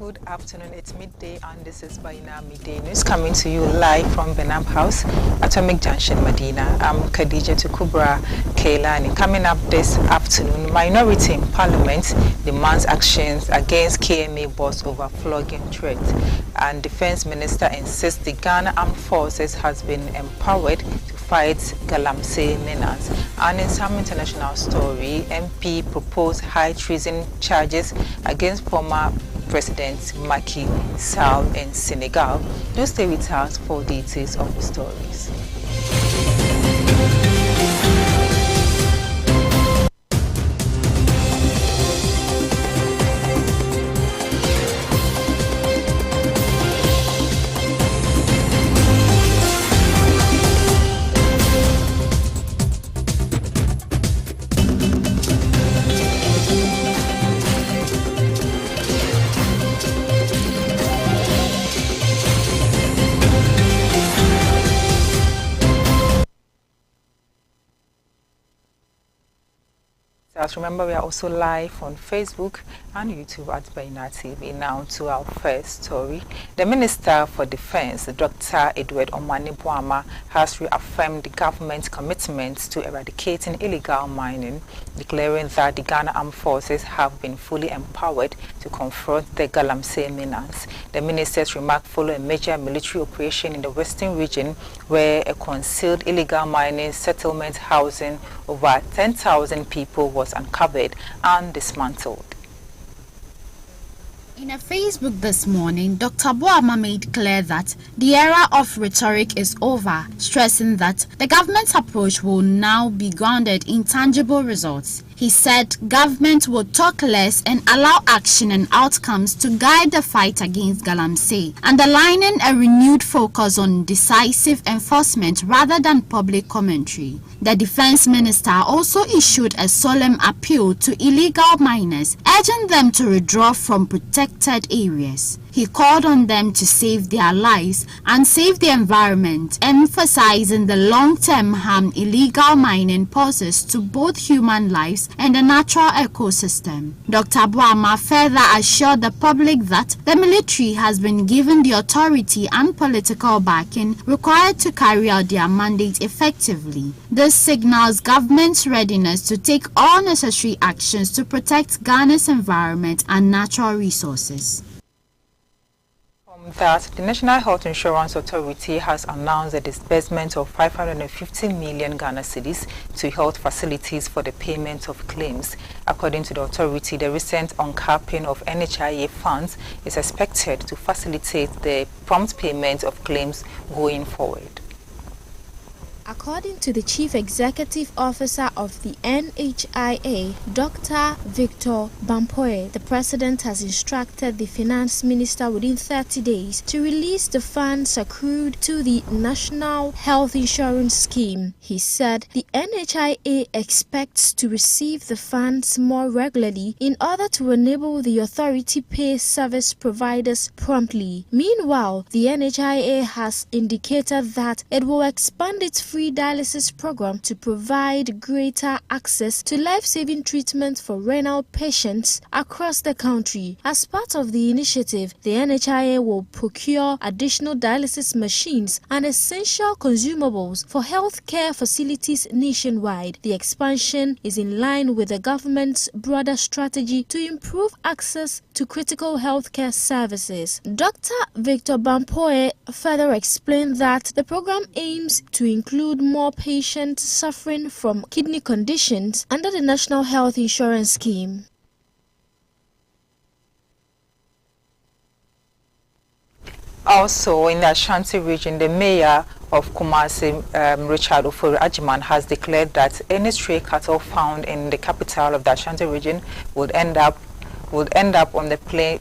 Good afternoon, it's midday and this is Baina Midday News coming to you live from Benam House, Atomic Junction, Medina. I'm Khadija Tukubra Keilani. Coming up this afternoon, minority in Parliament demands actions against KMA boss over flogging threat. And Defense Minister insists the Ghana Armed Forces has been empowered to fight Galamsey menace. And in some international story, MP proposed high treason charges against former President Macky Sall in Senegal. Do stay with us for details of the stories. Remember, we are also live on Facebook and YouTube at Baina TV. Now to our first story. The Minister for Defense, Dr. Edward Omani Boama, has reaffirmed the government's commitment to eradicating illegal mining, declaring that the Ghana Armed Forces have been fully empowered to confront the Galamsey menace. The minister's remark followed a major military operation in the western region where a concealed illegal mining settlement housing over 10,000 people was uncovered and dismantled. In a Facebook this morning, Dr. Boama made clear that the era of rhetoric is over, stressing that the government's approach will now be grounded in tangible results. He said government will talk less and allow action and outcomes to guide the fight against Galamsey, underlining a renewed focus on decisive enforcement rather than public commentary. The defense minister also issued a solemn appeal to illegal miners, urging them to withdraw from protected areas. He called on them to save their lives and save the environment, emphasizing the long-term harm illegal mining poses to both human lives and the natural ecosystem. Dr. Boama further assured the public that the military has been given the authority and political backing required to carry out their mandate effectively. This signals government's readiness to take all necessary actions to protect Ghana's environment and natural resources. That the National Health Insurance Authority has announced a disbursement of 550 million Ghana cedis to health facilities for the payment of claims. According to the authority, the recent uncapping of NHIA funds is expected to facilitate the prompt payment of claims going forward. According to the Chief Executive Officer of the NHIA, Dr. Victor Bampoe, the President has instructed the Finance Minister within 30 days to release the funds accrued to the National Health Insurance Scheme. He said the NHIA expects to receive the funds more regularly in order to enable the authority pay service providers promptly. Meanwhile, the NHIA has indicated that it will expand its free dialysis program to provide greater access to life-saving treatment for renal patients across the country. As part of the initiative, the NHIA will procure additional dialysis machines and essential consumables for healthcare facilities nationwide. The expansion is in line with the government's broader strategy to improve access to critical healthcare services. Dr. Victor Bampoe further explained that the program aims to include more patients suffering from kidney conditions under the National Health Insurance Scheme. Also, in the Ashanti region, the mayor of Kumasi, Richard Ofori Ajiman, has declared that any stray cattle found in the capital of the Ashanti region would end up on the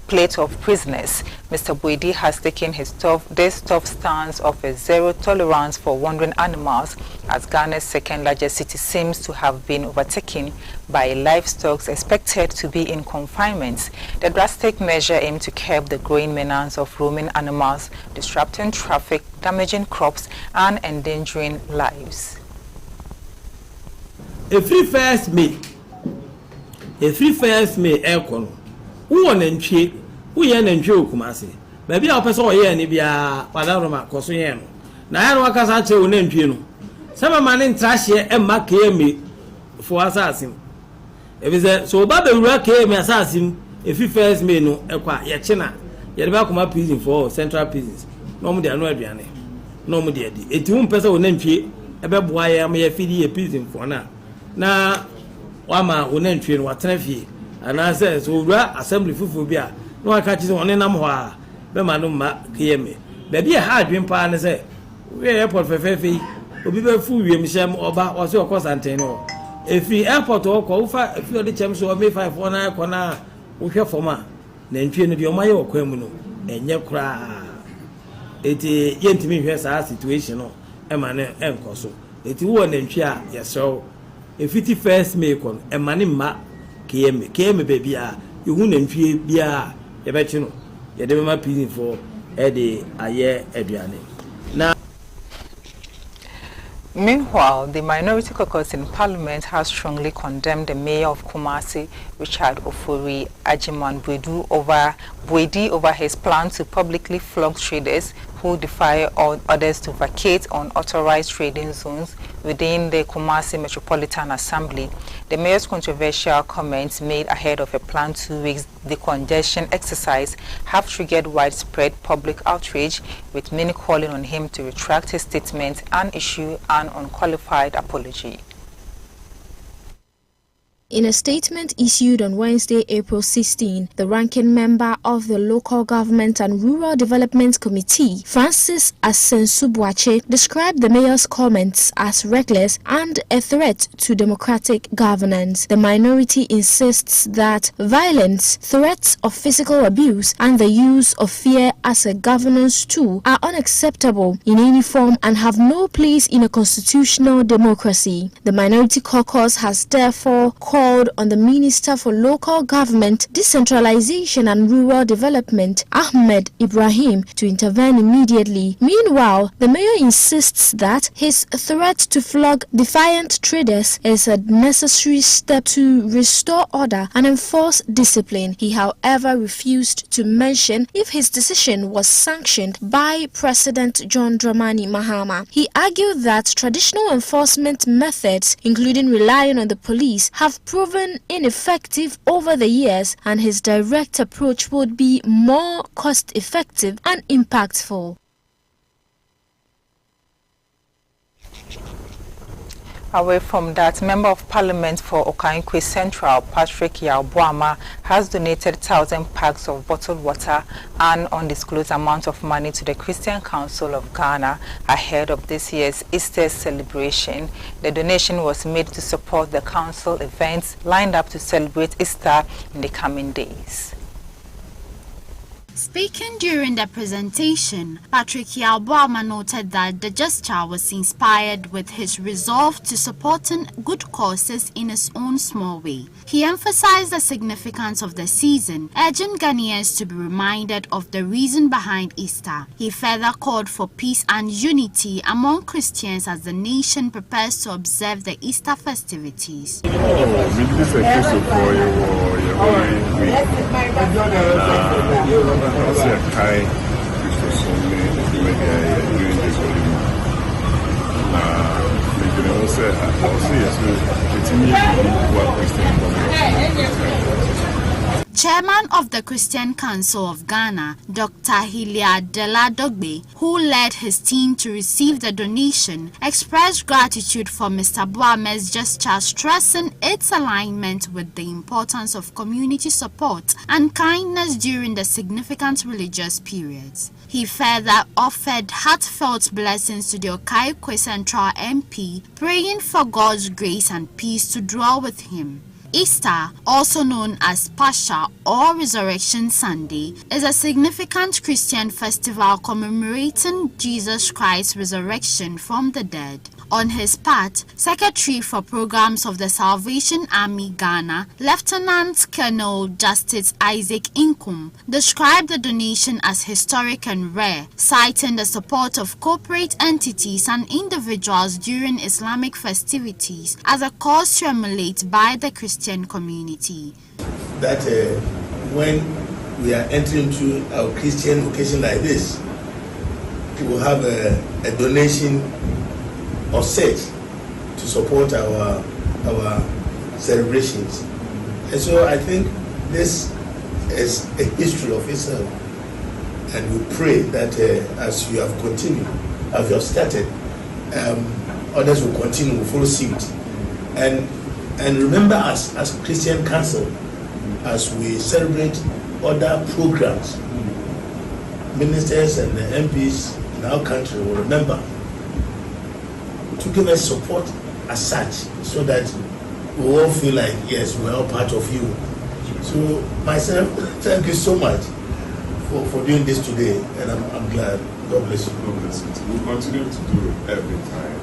plate of prisoners. Mr. Boidi has taken this tough stance of a zero tolerance for wandering animals, as Ghana's second largest city seems to have been overtaken by livestock expected to be in confinement. The drastic measure aimed to curb the growing menace of roaming animals, disrupting traffic, damaging crops, and endangering lives. Every first May, aircon, who on entry, Who yen and Joe Kumasi. Maybe I'll pass all yen and be a Palaroma Cosueno. Now I was at your name, Juno. Some man in trash here and Mac me for assassin. If it's a so Baba Rock came assassin, if you first may know, a quiet Yachina, yet back my prison for central prisons. No more than Radiane. No more dear. It won't pass on entry about why I may feed a prison for now. Now, Wama will entry in what Trefi, and I says, so assembly Fufubia. No, I catch it on a number. Bemanuma, hear me. Baby, a hard dream partner say, we airport for Fefi, will be very full, Michelle Oba, or so, of course, Anteno. If the airport or call for a few of the champs who may 5 1 hour corner, we hear for ma, then train your mayo criminal, and your cry. It is yet to me, here's our situation, Emmanuel and Cosso. It won't ensure, yes, so. If it first make on a money ma came baby, you wouldn't feel be a bet you know, you never my prison for Eddie a year Adriani. Now, meanwhile, the minority caucus in Parliament has strongly condemned the mayor of Kumasi, Richard Ofori Ajiman Bwedi over his plan to publicly flog traders who defy all others to vacate unauthorized trading zones within the Kumasi Metropolitan Assembly. The mayor's controversial comments made ahead of a planned 2 weeks decongestion exercise have triggered widespread public outrage, with many calling on him to retract his statement and issue an unqualified apology. In a statement issued on Wednesday, April 16, the ranking member of the Local Government and Rural Development Committee, Francis Asensubuache, described the mayor's comments as reckless and a threat to democratic governance. The minority insists that violence, threats of physical abuse, and the use of fear as a governance tool are unacceptable in any form and have no place in a constitutional democracy. The minority caucus has therefore called on the Minister for Local Government, Decentralization and Rural Development, Ahmed Ibrahim, to intervene immediately. Meanwhile, the mayor insists that his threat to flog defiant traders is a necessary step to restore order and enforce discipline. He, however, refused to mention if his decision was sanctioned by President John Dramani Mahama. He argued that traditional enforcement methods, including relying on the police, have proven ineffective over the years, and his direct approach would be more cost-effective and impactful. Away from that, Member of Parliament for Okankwe Central, Patrick Yao-Boama, has donated 1,000 packs of bottled water and undisclosed amount of money to the Christian Council of Ghana ahead of this year's Easter celebration. The donation was made to support the council events lined up to celebrate Easter in the coming days. Speaking during the presentation, Patrick Yao-Boama noted that the gesture was inspired with his resolve to supporting good causes in his own small way. He emphasized the significance of the season, urging Ghanaians to be reminded of the reason behind Easter. He further called for peace and unity among Christians as the nation prepares to observe the Easter festivities. I see a Kai Christosome during this volume. I'll see Chairman of the Christian Council of Ghana, Dr. Hilia Dela Dogbe, who led his team to receive the donation, expressed gratitude for Mr. Boama's gesture, stressing its alignment with the importance of community support and kindness during the significant religious periods. He further offered heartfelt blessings to the Okaikwe Central MP, praying for God's grace and peace to dwell with him. Easter, also known as Pascha or Resurrection Sunday, is a significant Christian festival commemorating Jesus Christ's resurrection from the dead. On his part, Secretary for Programs of the Salvation Army Ghana, Lieutenant Colonel Justice Isaac Inkum, described the donation as historic and rare, citing the support of corporate entities and individuals during Islamic festivities as a cause to emulate by the Christian community. That when we are entering into our Christian occasion like this, we will have a donation of such to support our celebrations. And so I think this is a history of itself. And we pray that as you have continued, as you have started, others will continue, will follow suit. And remember us as Christian Council, as we celebrate other programs, ministers and the MPs in our country will remember to give us support as such, so that we all feel like, yes, we're all part of you. So myself, thank you so much for doing this today, and I'm glad. God bless you. God bless you. We'll continue to do it every time.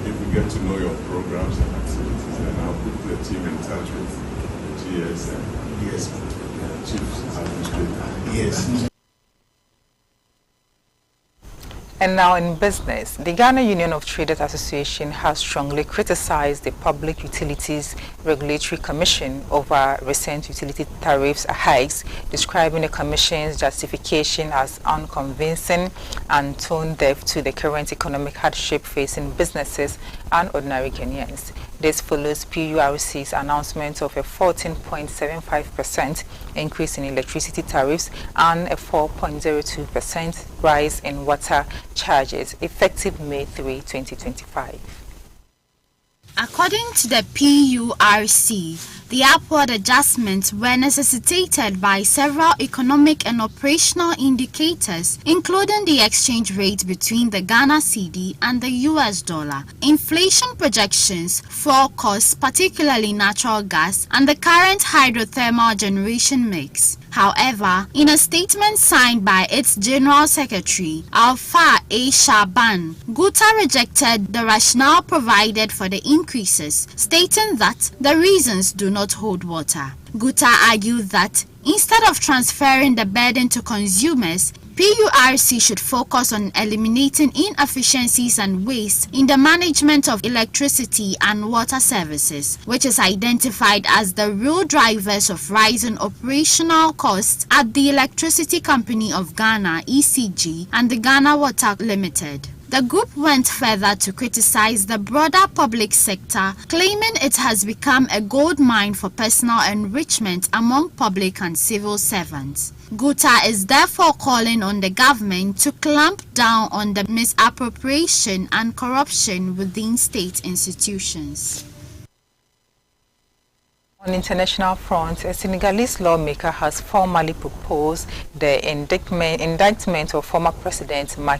If we get to know your programs and activities, then I'll put the team in touch with GS and Chief Administrator. Yes. And now in business, the Ghana Union of Traders Association has strongly criticized the Public Utilities Regulatory Commission over recent utility tariffs hikes, describing the Commission's justification as unconvincing and tone deaf to the current economic hardship facing businesses and ordinary Kenyans. This follows PURC's announcement of a 14.75% increase in electricity tariffs and a 4.02% rise in water charges effective May 3, 2025. According to the PURC, the upward adjustments were necessitated by several economic and operational indicators, including the exchange rate between the Ghana cedi and the US dollar, inflation projections for costs, particularly natural gas, and the current hydrothermal generation mix. However, in a statement signed by its General Secretary, Alpha A. Shaban, GUTA rejected the rationale provided for the increases, stating that the reasons do not hold water. GUTA argued that instead of transferring the burden to consumers, PURC should focus on eliminating inefficiencies and waste in the management of electricity and water services, which is identified as the real drivers of rising operational costs at the Electricity Company of Ghana, ECG, and the Ghana Water Limited. The group went further to criticize the broader public sector, claiming it has become a gold mine for personal enrichment among public and civil servants. GUTA is therefore calling on the government to clamp down on the misappropriation and corruption within state institutions. On international front, a Senegalese lawmaker has formally proposed the indictment of former President Macky